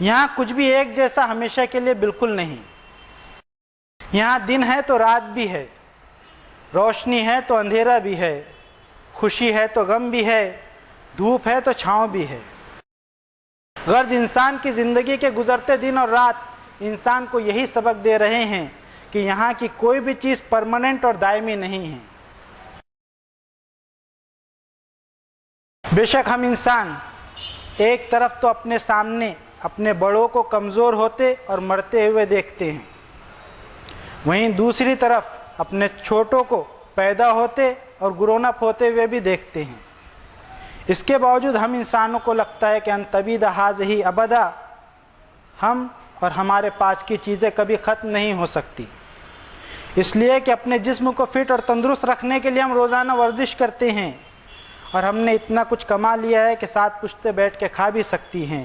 یہاں کچھ بھی ایک جیسا ہمیشہ کے لیے بالکل نہیں. یہاں دن ہے تو رات بھی ہے، روشنی ہے تو اندھیرا بھی ہے، خوشی ہے تو غم بھی ہے، دھوپ ہے تو چھاؤں بھی ہے. غرض انسان کی زندگی کے گزرتے دن اور رات انسان کو یہی سبق دے رہے ہیں کہ یہاں کی کوئی بھی چیز پرماننٹ اور دائمی نہیں ہے. بے شک ہم انسان ایک طرف تو اپنے سامنے اپنے بڑوں کو کمزور ہوتے اور مرتے ہوئے دیکھتے ہیں، وہیں دوسری طرف اپنے چھوٹوں کو پیدا ہوتے اور گرون اپ ہوتے ہوئے بھی دیکھتے ہیں. اس کے باوجود ہم انسانوں کو لگتا ہے کہ ان تبید ھذہ ابدا، ہم اور ہمارے پاس کی چیزیں کبھی ختم نہیں ہو سکتی. اس لیے کہ اپنے جسم کو فٹ اور تندرست رکھنے کے لیے ہم روزانہ ورزش کرتے ہیں، اور ہم نے اتنا کچھ کما لیا ہے کہ 7 پشتے بیٹھ کے کھا بھی سکتی ہیں.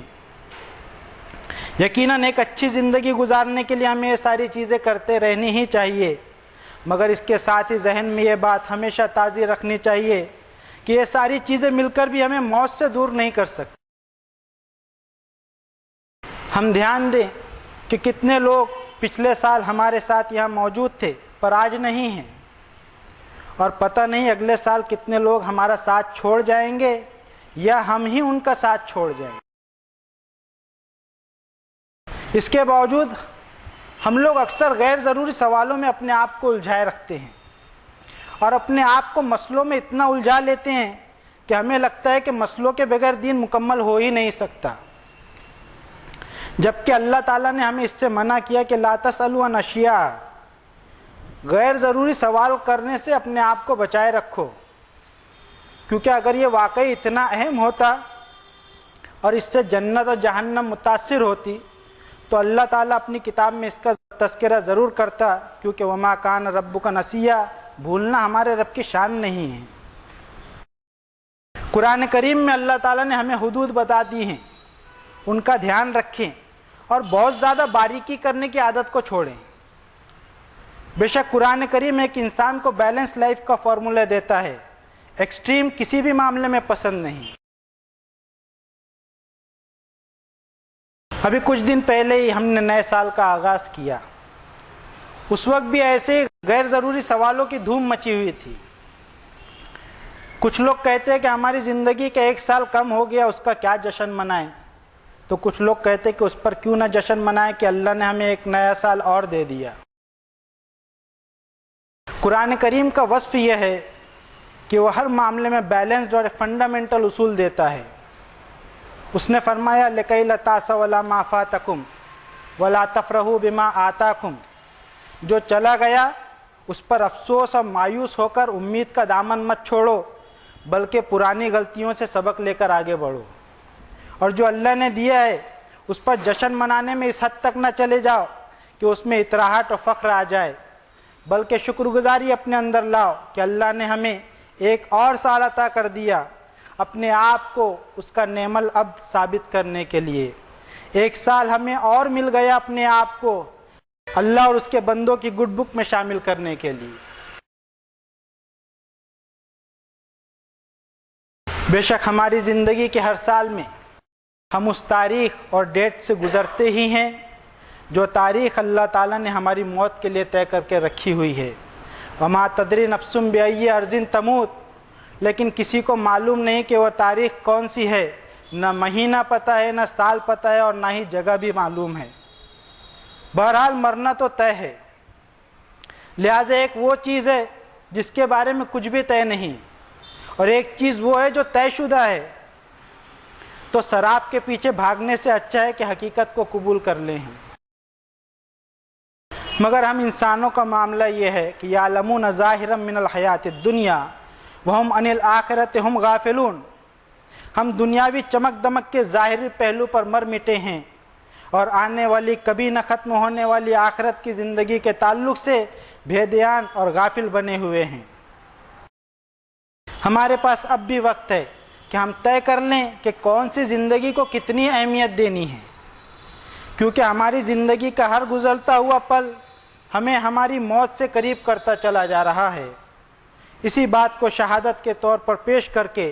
یقیناً ایک اچھی زندگی گزارنے کے لیے ہمیں یہ ساری چیزیں کرتے رہنی ہی چاہیے، مگر اس کے ساتھ ہی ذہن میں یہ بات ہمیشہ تازی رکھنی چاہیے کہ یہ ساری چیزیں مل کر بھی ہمیں موت سے دور نہیں کر سکتی. ہم دھیان دیں کہ کتنے لوگ پچھلے سال ہمارے ساتھ یہاں موجود تھے پر آج نہیں ہیں، اور پتہ نہیں اگلے سال کتنے لوگ ہمارا ساتھ چھوڑ جائیں گے یا ہم ہی ان کا ساتھ چھوڑ جائیں گے. اس کے باوجود ہم لوگ اکثر غیر ضروری سوالوں میں اپنے آپ کو الجھائے رکھتے ہیں اور اپنے آپ کو مسئلوں میں اتنا الجھا لیتے ہیں کہ ہمیں لگتا ہے کہ مسئلوں کے بغیر دین مکمل ہو ہی نہیں سکتا، جبکہ اللہ تعالیٰ نے ہمیں اس سے منع کیا کہ لا تسألوا عن اشیاء، غیر ضروری سوال کرنے سے اپنے آپ کو بچائے رکھو. کیونکہ اگر یہ واقعی اتنا اہم ہوتا اور اس سے جنت اور جہنم متاثر ہوتی تو اللہ تعالیٰ اپنی کتاب میں اس کا تذکرہ ضرور کرتا، کیونکہ وما کان ربک نسیا، بھولنا ہمارے رب کی شان نہیں ہے. قرآن کریم میں اللہ تعالیٰ نے ہمیں حدود بتا دی ہیں، ان کا دھیان رکھیں اور بہت زیادہ باریکی کرنے کی عادت کو چھوڑیں. بے شک قرآن کریم ایک انسان کو بیلنس لائف کا فارمولہ دیتا ہے، ایکسٹریم کسی بھی معاملے میں پسند نہیں. ابھی کچھ دن پہلے ہی ہم نے نئے سال کا آغاز کیا، اس وقت بھی ایسے غیر ضروری سوالوں کی دھوم مچی ہوئی تھی. کچھ لوگ کہتے ہیں کہ ہماری زندگی کا 1 سال کم ہو گیا، اس کا کیا جشن منائیں، تو کچھ لوگ کہتے ہیں کہ اس پر کیوں نہ جشن منائیں کہ اللہ نے ہمیں ایک نیا سال اور دے دیا. قرآن کریم کا وصف یہ ہے کہ وہ ہر معاملے میں بیلنسڈ اور فنڈامنٹل اصول دیتا ہے. اس نے فرمایا لِكَيْ لَا تَأْسَوْا عَلَىٰ مَا فَاتَكُمْ وَلَا تَفْرَحُوا بِمَا آتَاكُمْ، جو چلا گیا اس پر افسوس اور مایوس ہو کر امید کا دامن مت چھوڑو، بلکہ پرانی غلطیوں سے سبق لے کر آگے بڑھو. اور جو اللہ نے دیا ہے اس پر جشن منانے میں اس حد تک نہ چلے جاؤ کہ اس میں اطراحت اور فخر آ جائے، بلکہ شکر گزاری اپنے اندر لاؤ کہ اللہ نے ہمیں ایک اور سال عطا کر دیا، اپنے آپ کو اس کا نعم العبد ثابت کرنے کے لیے. 1 سال ہمیں اور مل گیا اپنے آپ کو اللہ اور اس کے بندوں کی گڈ بک میں شامل کرنے کے لیے. بے شک ہماری زندگی کے ہر سال میں ہم اس تاریخ اور ڈیٹ سے گزرتے ہی ہیں جو تاریخ اللہ تعالیٰ نے ہماری موت کے لیے طے کر کے رکھی ہوئی ہے. وما تدری نفس بأی ارض تموت، لیکن کسی کو معلوم نہیں کہ وہ تاریخ کون سی ہے، نہ مہینہ پتہ ہے، نہ سال پتہ ہے، اور نہ ہی جگہ بھی معلوم ہے. بہرحال مرنا تو طے ہے. لہٰذا ایک وہ چیز ہے جس کے بارے میں کچھ بھی طے نہیں، اور ایک چیز وہ ہے جو طے شدہ ہے. تو سراب کے پیچھے بھاگنے سے اچھا ہے کہ حقیقت کو قبول کر لیں. مگر ہم انسانوں کا معاملہ یہ ہے کہ یعلمون ظاہرا من الحیات الدنیا وہم عن الآخرۃ ہم غافلون. ہم دنیاوی چمک دمک کے ظاہری پہلو پر مر مٹے ہیں اور آنے والی کبھی نہ ختم ہونے والی آخرت کی زندگی کے تعلق سے بے دھیان اور غافل بنے ہوئے ہیں. ہمارے پاس اب بھی وقت ہے کہ ہم طے کر لیں کہ کون سی زندگی کو کتنی اہمیت دینی ہے، کیونکہ ہماری زندگی کا ہر گزرتا ہوا پل ہمیں ہماری موت سے قریب کرتا چلا جا رہا ہے. اسی بات کو شہادت کے طور پر پیش کر کے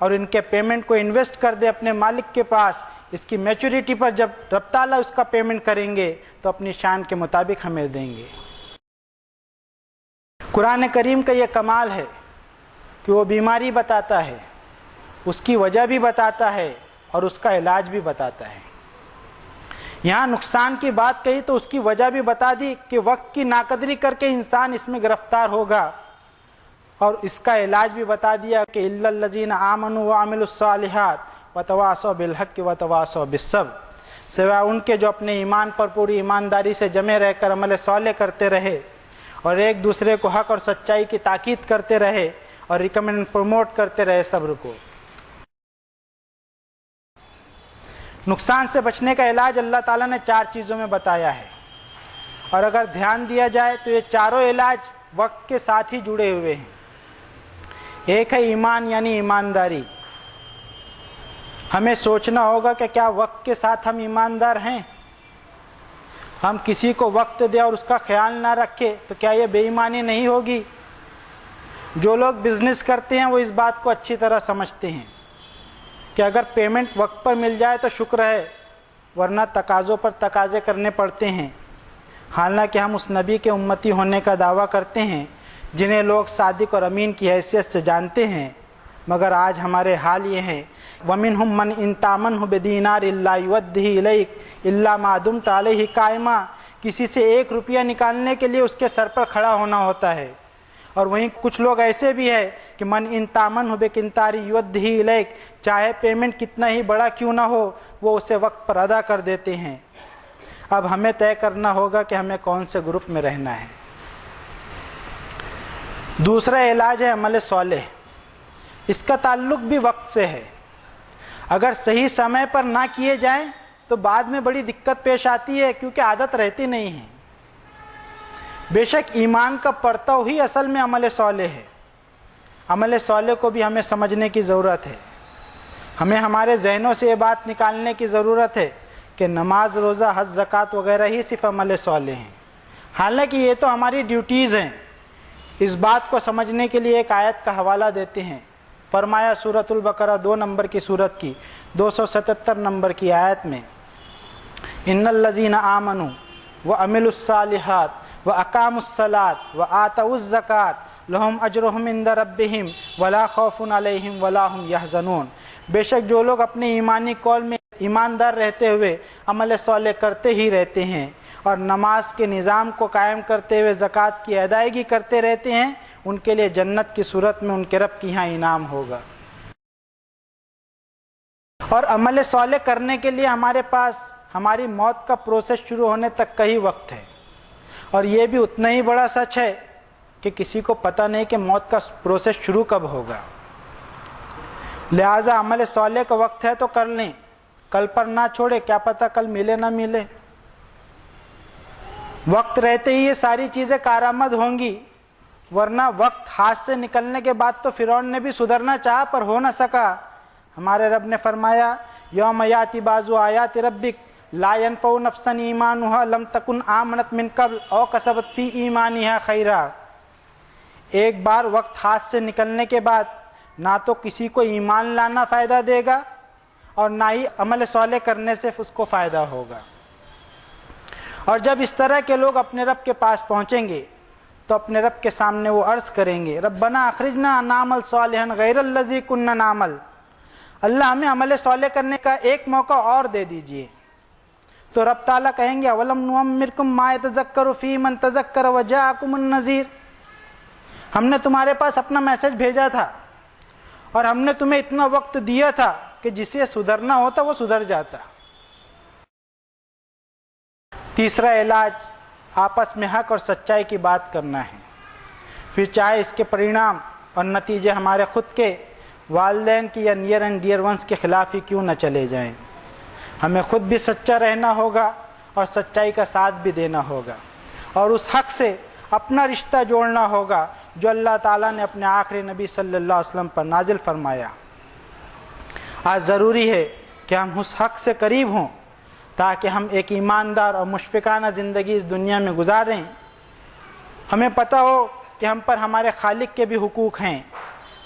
اور ان کے پیمنٹ کو انویسٹ کر دے اپنے مالک کے پاس، اس کی میچورٹی پر جب رب تعالیٰ اس کا پیمنٹ کریں گے تو اپنی شان کے مطابق ہمیں دیں گے۔ قرآن کریم کا یہ کمال ہے کہ وہ بیماری بتاتا ہے، اس کی وجہ بھی بتاتا ہے اور اس کا علاج بھی بتاتا ہے۔ یہاں نقصان کی بات کہی تو اس کی وجہ بھی بتا دی کہ وقت کی ناقدری کر کے انسان اس میں گرفتار ہوگا، اور اس کا علاج بھی بتا دیا کہ الا الذین آمنوا وعملوا الصالحات وتواصوا بالحق وتواصوا بالصبر، سوائے ان کے جو اپنے ایمان پر پوری ایمانداری سے جمے رہ کر عمل صالح کرتے رہے اور ایک دوسرے کو حق اور سچائی کی تاکید کرتے رہے اور ریکمینڈ پروموٹ کرتے رہے صبر کو۔ نقصان سے بچنے کا علاج اللہ تعالیٰ نے 4 چیزوں میں بتایا ہے، اور اگر دھیان دیا جائے تو یہ چاروں علاج وقت کے ساتھ ہی جڑے ہوئے ہیں۔ ایک ہے ایمان یعنی ایمانداری۔ ہمیں سوچنا ہوگا کہ کیا وقت کے ساتھ ہم ایماندار ہیں؟ ہم کسی کو وقت دیں اور اس کا خیال نہ رکھے تو کیا یہ بے ایمانی نہیں ہوگی؟ جو لوگ بزنس کرتے ہیں وہ اس بات کو اچھی طرح سمجھتے ہیں کہ اگر پیمنٹ وقت پر مل جائے تو شکر ہے، ورنہ تقاضوں پر تقاضے کرنے پڑتے ہیں۔ حالانکہ ہم اس نبی کے امتی ہونے کا دعویٰ کرتے ہیں جنہیں لوگ صادق اور امین کی حیثیت سے جانتے ہیں، مگر آج ہمارے حال یہ ہے وَمِنْهُمْ مَنْ إِنْ تَأْمَنْهُ بِدِينَارٍ لَا يُؤَدِّهِ إِلَيْكَ إِلَّا مَا دُمْتَ عَلَيْهِ قَائِمًا، کسی سے 1 روپیہ نکالنے کے لیے اس کے سر پر کھڑا ہونا ہوتا ہے۔ اور وہیں کچھ لوگ ایسے بھی ہیں کہ من ان تامنہ بقنطار یؤدیہ الیک، چاہے پیمنٹ کتنا ہی بڑا کیوں نہ ہو وہ اسے وقت پر ادا کر دیتے ہیں۔ اب ہمیں طے کرنا ہوگا کہ ہمیں کون سے گروپ میں رہنا ہے۔ دوسرا علاج ہے عمل صالح۔ اس کا تعلق بھی وقت سے ہے۔ اگر صحیح سمے پر نہ کیے جائیں تو بعد میں بڑی دقت پیش آتی ہے، کیونکہ عادت رہتی نہیں ہے۔ بے شک ایمان کا پرتو ہی اصل میں عمل صالح ہے۔ عمل صالح کو بھی ہمیں سمجھنے کی ضرورت ہے۔ ہمیں ہمارے ذہنوں سے یہ بات نکالنے کی ضرورت ہے کہ نماز، روزہ، حج، زکوٰۃ وغیرہ ہی صرف عمل صالح ہیں، حالانکہ یہ تو ہماری ڈیوٹیز ہیں۔ اس بات کو سمجھنے کے لیے ایک آیت کا حوالہ دیتے ہیں۔ فرمایا سورۃ البقرہ 2 نمبر کی سورت کی 277 نمبر کی آیت میں، ان الذین آمنوا وعملوا الصالحات وَأَقَامُوا الصَّلَاةَ وَآتَوُا الزَّكَاةَ لَهُمْ أَجْرُهُمْ عِنْدَ رَبِّهِمْ وَلَا خَوْفٌ عَلَيْهِمْ وَلَا هُمْ يَحْزَنُونَ۔ بے شک جو لوگ اپنے ایمانی قول میں ایماندار رہتے ہوئے عمل صالح کرتے ہی رہتے ہیں اور نماز کے نظام کو قائم کرتے ہوئے زکوٰۃ کی ادائیگی کرتے رہتے ہیں، ان کے لیے جنت کی صورت میں ان کے رب کی یہاں انعام ہوگا۔ اور عمل صالح کرنے کے لیے ہمارے پاس ہماری موت کا پروسیس شروع ہونے تک کا ہی وقت ہے، اور یہ بھی اتنا ہی بڑا سچ ہے کہ کسی کو پتہ نہیں کہ موت کا پروسیس شروع کب ہوگا۔ لہٰذا عمل صالح کا وقت ہے تو کر لیں، کل پر نہ چھوڑے، کیا پتہ کل ملے نہ ملے۔ وقت رہتے ہی یہ ساری چیزیں کارآمد ہوں گی، ورنہ وقت ہاتھ سے نکلنے کے بعد تو فرعون نے بھی سدھرنا چاہا پر ہو نہ سکا۔ ہمارے رب نے فرمایا یوم یاتی بعض آیات ربک لا ينفع نفسا ایمانها لم تکن آمنت من قبل او کسبت فی ایمانها خیرا۔ ایک بار وقت ہاتھ سے نکلنے کے بعد نہ تو کسی کو ایمان لانا فائدہ دے گا اور نہ ہی عمل صالح کرنے سے اس کو فائدہ ہوگا۔ اور جب اس طرح کے لوگ اپنے رب کے پاس پہنچیں گے تو اپنے رب کے سامنے وہ عرض کریں گے ربنا اخرجنا نعمل صالحا غیر الذی کنا نعمل، اللہ ہمیں عمل صالح کرنے کا ایک موقع اور دے دیجئے۔ تو رب تعالیٰ کہیں گے اولم نعمرکم ما یتذکر فی من تذکر وجاءکم النذیر، ہم نے تمہارے پاس اپنا میسج بھیجا تھا اور ہم نے تمہیں اتنا وقت دیا تھا کہ جسے سدھرنا ہوتا وہ سدھر جاتا۔ تیسرا علاج آپس میں حق اور سچائی کی بات کرنا ہے، پھر چاہے اس کے پرینام اور نتیجے ہمارے خود کے، والدین کی یا نیئر اینڈ ڈیئر ونس کے خلاف ہی کیوں نہ چلے جائیں۔ ہمیں خود بھی سچا رہنا ہوگا اور سچائی کا ساتھ بھی دینا ہوگا، اور اس حق سے اپنا رشتہ جوڑنا ہوگا جو اللہ تعالیٰ نے اپنے آخری نبی صلی اللہ علیہ وسلم پر نازل فرمایا۔ آج ضروری ہے کہ ہم اس حق سے قریب ہوں تاکہ ہم ایک ایماندار اور مشفقانہ زندگی اس دنیا میں گزاریں۔ ہمیں پتہ ہو کہ ہم پر ہمارے خالق کے بھی حقوق ہیں،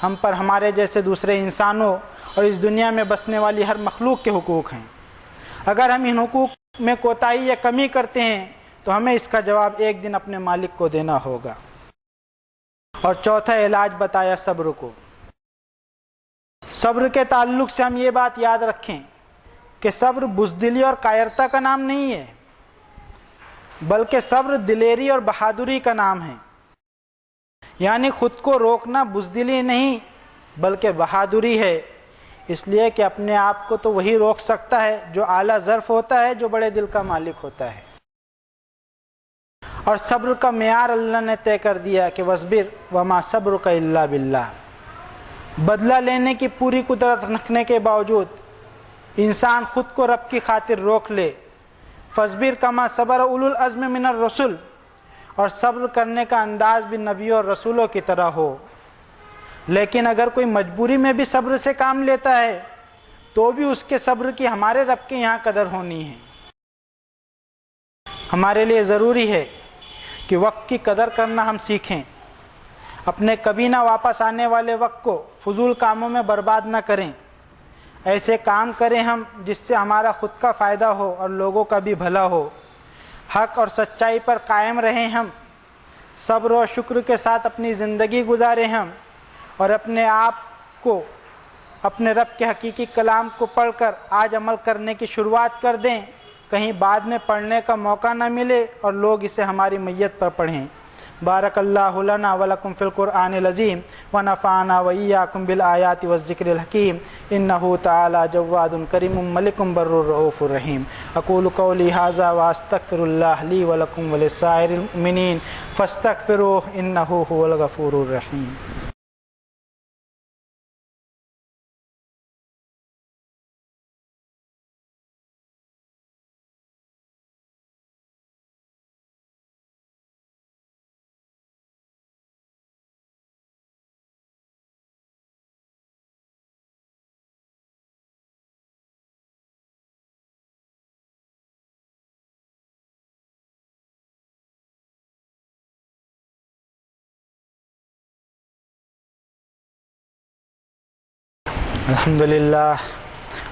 ہم پر ہمارے جیسے دوسرے انسانوں اور اس دنیا میں بسنے والی ہر مخلوق کے حقوق ہیں۔ اگر ہم ان حقوق میں کوتاہی یا کمی کرتے ہیں تو ہمیں اس کا جواب ایک دن اپنے مالک کو دینا ہوگا۔ اور چوتھا علاج بتایا صبر کو۔ صبر کے تعلق سے ہم یہ بات یاد رکھیں کہ صبر بزدلی اور کائرتا کا نام نہیں ہے، بلکہ صبر دلیری اور بہادری کا نام ہے۔ یعنی خود کو روکنا بزدلی نہیں بلکہ بہادری ہے، اس لیے کہ اپنے آپ کو تو وہی روک سکتا ہے جو اعلیٰ ظرف ہوتا ہے، جو بڑے دل کا مالک ہوتا ہے۔ اور صبر کا معیار اللہ نے طے کر دیا کہ وَاصْبِرْ وَمَا صَبْرُكَ إِلَّا بِاللَّهِ۔ بدلہ لینے کی پوری قدرت رکھنے کے باوجود انسان خود کو رب کی خاطر روک لے۔ فَاصْبِرْ كَمَا صَبَرَ أُولُو الْعَزْمِ مِنَ الرُّسُلِ، اور صبر کرنے کا انداز بھی نبیوں اور رسولوں کی طرح ہو۔ لیکن اگر کوئی مجبوری میں بھی صبر سے کام لیتا ہے تو بھی اس کے صبر کی ہمارے رب کے یہاں قدر ہونی ہے۔ ہمارے لیے ضروری ہے کہ وقت کی قدر کرنا ہم سیکھیں، اپنے کبھی نہ واپس آنے والے وقت کو فضول کاموں میں برباد نہ کریں۔ ایسے کام کریں ہم جس سے ہمارا خود کا فائدہ ہو اور لوگوں کا بھی بھلا ہو۔ حق اور سچائی پر قائم رہیں ہم، صبر و شکر کے ساتھ اپنی زندگی گزاریں ہم، اور اپنے آپ کو اپنے رب کے حقیقی کلام کو پڑھ کر آج عمل کرنے کی شروعات کر دیں، کہیں بعد میں پڑھنے کا موقع نہ ملے اور لوگ اسے ہماری میت پر پڑھیں۔ بارک اللہ لنا ولکم فی القرآن العظیم ونفعنا وإیاکم بالآیات والذکر الحکیم انہ تعالی جواد کریم ملک بر رؤوف الرحیم۔ اقول قولی ھذا واستغفر اللہ لی ولکم ولسائر المؤمنین فاستغفروہ انہ ھو الغفور الرحیم۔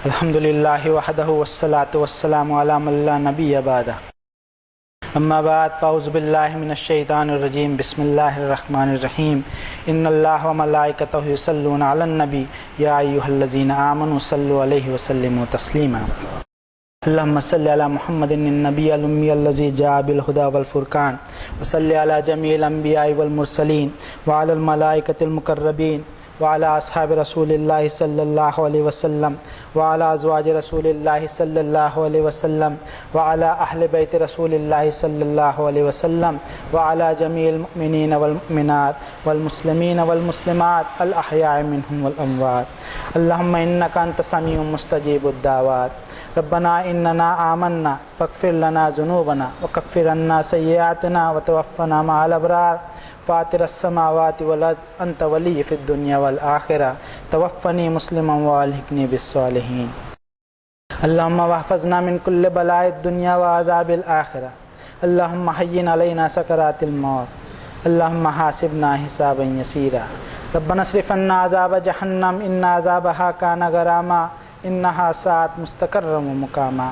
الحمدللہ وحدہ والصلاة والسلام علی من لا نبی بعدہ۔ اما بعد فاعوذ باللہ من الشیطان الرجیم بسم اللہ الرحمن الرحیم۔ ان اللہ وملائکتہ یصلون علی النبی یا ایھا الذین آمنوا صلوا علیہ وسلموا تسلیما۔ اللہم صل علی محمد النبی الامی الذی جاء بالہدی والفرقان، وصل علی جمیع الانبیاء والمرسلین وعلی الملائکۃ المقربین وعلی اصحاب رسول اللہ صلی اللہ علیہ وسلم وعلی ازواج رسول اللہ صلی اللہ علیہ وسلم وعلی اہل بیت رسول اللہ صلی اللہ علیہ وسلم وعلی جمیع المؤمنین والمؤمنات والمسلمین والمسلمات الاحیاء منہم والاموات۔ اللہم انک انت السمیع مستجیب الدعوات۔ ربنا اننا آمنا فاغفر لنا ذنوبنا وکفر عنا سیئاتنا وتوفنا مع الابرار۔ فاطر السماوات والارض انت ولی فی الدنیا والآخرہ، توفنی مسلما والحقنی بالصالحین۔ اللہم واحفظنا من کل بلاء الدنیا وعذاب الآخرہ۔ اللہم حین علینا سکرات الموت۔ اللہم حاسبنا حسابا یسیرا۔ ربنا اصرف عنا عذاب جہنم ان عذابها کان غراما انہا ساءت مستقرا ومقاما۔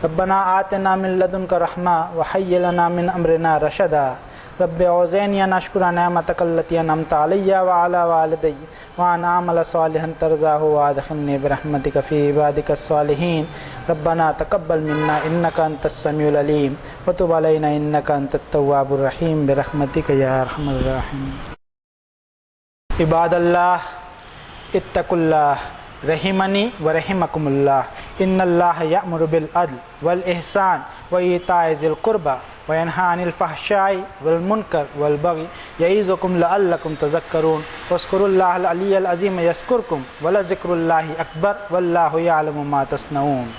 ربنا آتنا من لدنک رحمہ وہیئ لنا من امرنا رشدا۔ رب اوزعنی ان اشکر نعمتک التی انعمت علی وعلی والدی وان اعمل صالحا ترضاہ وادخلنی برحمتک فی عبادک الصالحین۔ ربنا تقبل منا انک انت السمیع العلیم وتب علینا انک انت التواب الرحیم برحمتک یا ارحم الراحمین۔ عباد اللہ اتقوا اللہ رحمنی ورحمکم اللہ۔ ان اللہ یأمر بالعدل والإحسان وإیتاء ذی القربى وینہی عن الفحشاء والمنکر والبغی یعظکم لعلکم تذکرون۔ واذکروا اللہ العلی العظیم یذکرکم ولذکر اللہ اکبر واللہ یعلم ما تصنعون۔